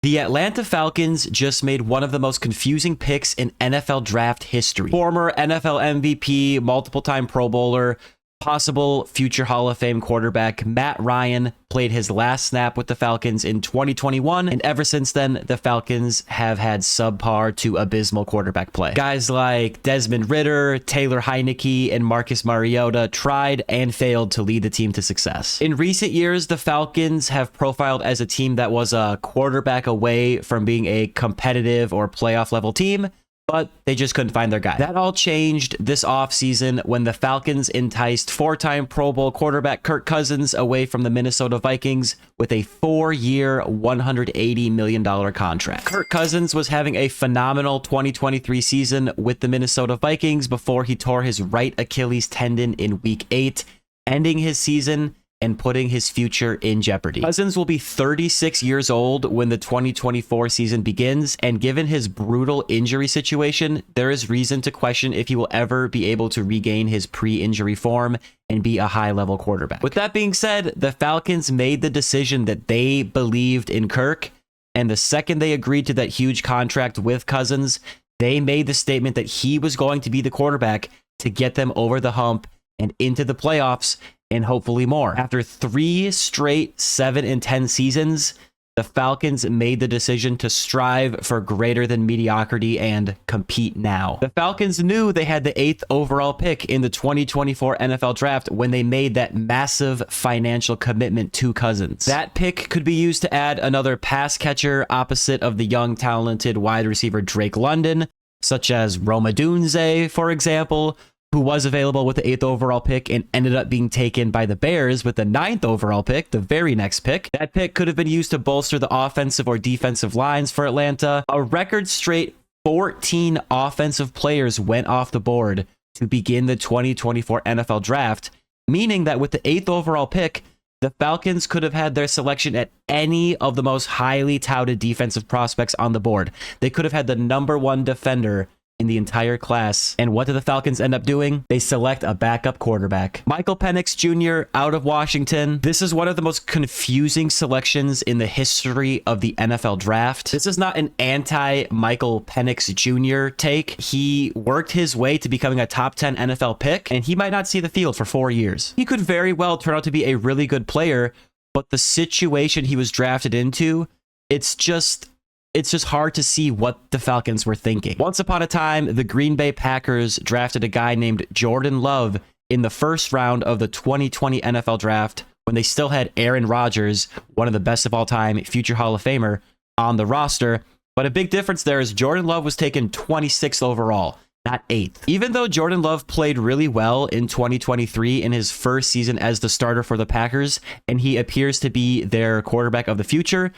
The Atlanta Falcons just made one of the most confusing picks in NFL draft history. Former NFL MVP, multiple-time Pro Bowler, possible future Hall of Fame quarterback Matt Ryan played his last snap with the Falcons in 2021, and ever since then, the Falcons have had subpar to abysmal quarterback play. Guys like Desmond Ridder, Taylor Heineke, and Marcus Mariota tried and failed to lead the team to success. In recent years, the Falcons have profiled as a team that was a quarterback away from being a competitive or playoff level team, but they just couldn't find their guy. That all changed this offseason when the Falcons enticed four-time Pro Bowl quarterback Kirk Cousins away from the Minnesota Vikings with a 4-year, $180 million contract. Kirk Cousins was having a phenomenal 2023 season with the Minnesota Vikings before he tore his right Achilles tendon in Week 8, ending his season and putting his future in jeopardy. Cousins will be 36 years old when the 2024 season begins, and given his brutal injury situation, there is reason to question if he will ever be able to regain his pre-injury form and be a high-level quarterback. With that being said, the Falcons made the decision that they believed in Kirk, and the second they agreed to that huge contract with Cousins, they made the statement that he was going to be the quarterback to get them over the hump and into the playoffs, and hopefully more. After 3 straight 7-10 seasons, the Falcons made the decision to strive for greater than mediocrity and compete now. The Falcons knew they had the 8th overall pick in the 2024 NFL Draft when they made that massive financial commitment to Cousins. That pick could be used to add another pass catcher opposite of the young, talented wide receiver Drake London, such as Rome Odunze, for example, who was available with the 8th overall pick and ended up being taken by the Bears with the 9th overall pick, the very next pick. That pick could have been used to bolster the offensive or defensive lines for Atlanta. A record straight 14 offensive players went off the board to begin the 2024 NFL Draft, meaning that with the 8th overall pick, the Falcons could have had their selection at any of the most highly touted defensive prospects on the board. They could have had the #1 defender in the entire class. And what do the Falcons end up doing? They select a backup quarterback. Michael Penix Jr. out of Washington. This is one of the most confusing selections in the history of the NFL draft. This is not an anti-Michael Penix Jr. take. He worked his way to becoming a top 10 NFL pick, and he might not see the field for 4 years. He could very well turn out to be a really good player, but the situation he was drafted into, it's just hard to see what the Falcons were thinking. Once upon a time, the Green Bay Packers drafted a guy named Jordan Love in the first round of the 2020 NFL Draft when they still had Aaron Rodgers, one of the best of all time, future Hall of Famer, on the roster. But a big difference there is Jordan Love was taken 26th overall, not 8th. Even though Jordan Love played really well in 2023 in his first season as the starter for the Packers, and he appears to be their quarterback of the future,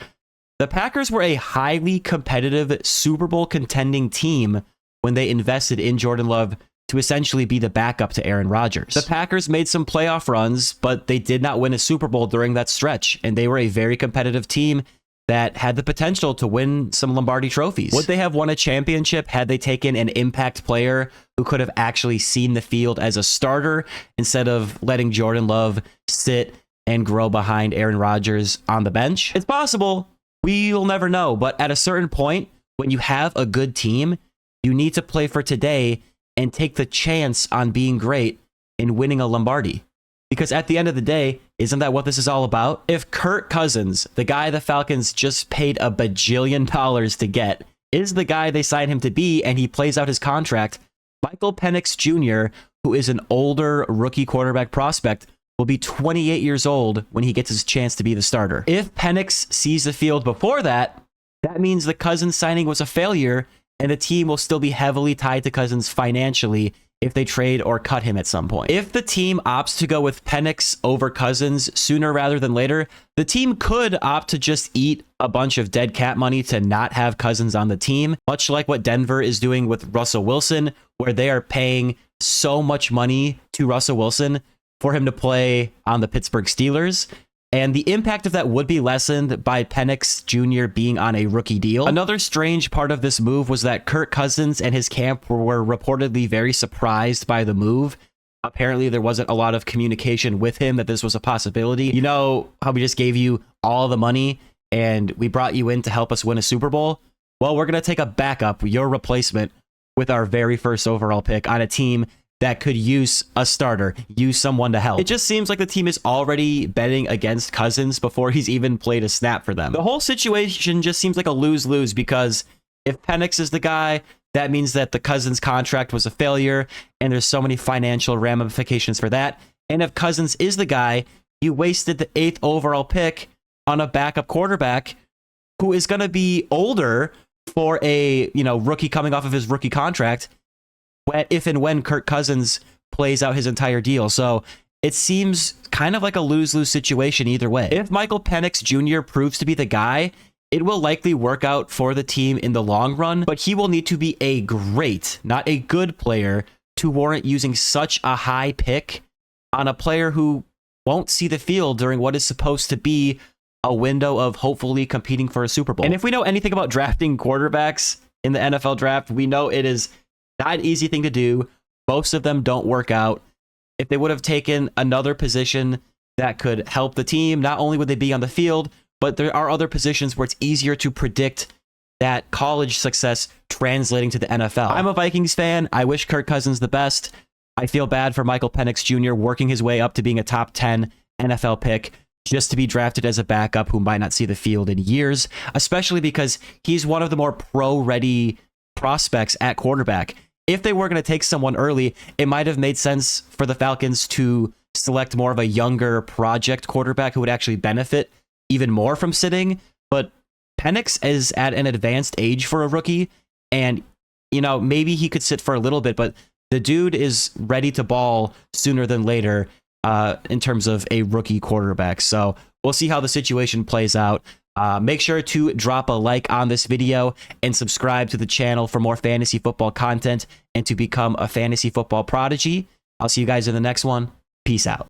the Packers were a highly competitive Super Bowl contending team when they invested in Jordan Love to essentially be the backup to Aaron Rodgers. The Packers made some playoff runs, but they did not win a Super Bowl during that stretch, and they were a very competitive team that had the potential to win some Lombardi trophies. Would they have won a championship had they taken an impact player who could have actually seen the field as a starter instead of letting Jordan Love sit and grow behind Aaron Rodgers on the bench? It's possible. We'll never know, but at a certain point, when you have a good team, you need to play for today and take the chance on being great and winning a Lombardi. Because at the end of the day, isn't that what this is all about? If Kirk Cousins, the guy the Falcons just paid $1 bajillion to get, is the guy they signed him to be and he plays out his contract, Michael Penix Jr., who is an older rookie quarterback prospect, will be 28 years old when he gets his chance to be the starter. If Penix sees the field before that, that means the Cousins signing was a failure, and the team will still be heavily tied to Cousins financially if they trade or cut him at some point. If the team opts to go with Penix over Cousins sooner rather than later, the team could opt to just eat a bunch of dead cap money to not have Cousins on the team, much like what Denver is doing with Russell Wilson, where they are paying so much money to Russell Wilson for him to play on the Pittsburgh Steelers. And the impact of that would be lessened by Penix Jr. being on a rookie deal. Another strange part of this move was that Kirk Cousins and his camp were reportedly very surprised by the move. Apparently, there wasn't a lot of communication with him that this was a possibility. You know how we just gave you all the money and we brought you in to help us win a Super Bowl. Well, we're going to take a backup, your replacement, with our very first overall pick on a team that could use a starter, use someone to help. It just seems like the team is already betting against Cousins before he's even played a snap for them. The whole situation just seems like a lose-lose, because if Penix is the guy, that means that the Cousins contract was a failure, and there's so many financial ramifications for that. And if Cousins is the guy, you wasted the 8th overall pick on a backup quarterback who is going to be older for a rookie coming off of his rookie contract, if and when Kirk Cousins plays out his entire deal. So it seems kind of like a lose-lose situation either way. If Michael Penix Jr. proves to be the guy, it will likely work out for the team in the long run, but he will need to be a great, not a good player, to warrant using such a high pick on a player who won't see the field during what is supposed to be a window of hopefully competing for a Super Bowl. And if we know anything about drafting quarterbacks in the NFL draft, we know it is not an easy thing to do. Most of them don't work out. If they would have taken another position that could help the team, not only would they be on the field, but there are other positions where it's easier to predict that college success translating to the NFL. I'm a Vikings fan. I wish Kirk Cousins the best. I feel bad for Michael Penix Jr. working his way up to being a top 10 NFL pick just to be drafted as a backup who might not see the field in years, especially because he's one of the more pro-ready prospects at quarterback. If they were going to take someone early, it might have made sense for the Falcons to select more of a younger project quarterback who would actually benefit even more from sitting. But Penix is at an advanced age for a rookie, and maybe he could sit for a little bit, but the dude is ready to ball sooner than later in terms of a rookie quarterback. So we'll see how the situation plays out. Make sure to drop a like on this video and subscribe to the channel for more fantasy football content and to become a fantasy football prodigy. I'll see you guys in the next one. Peace out.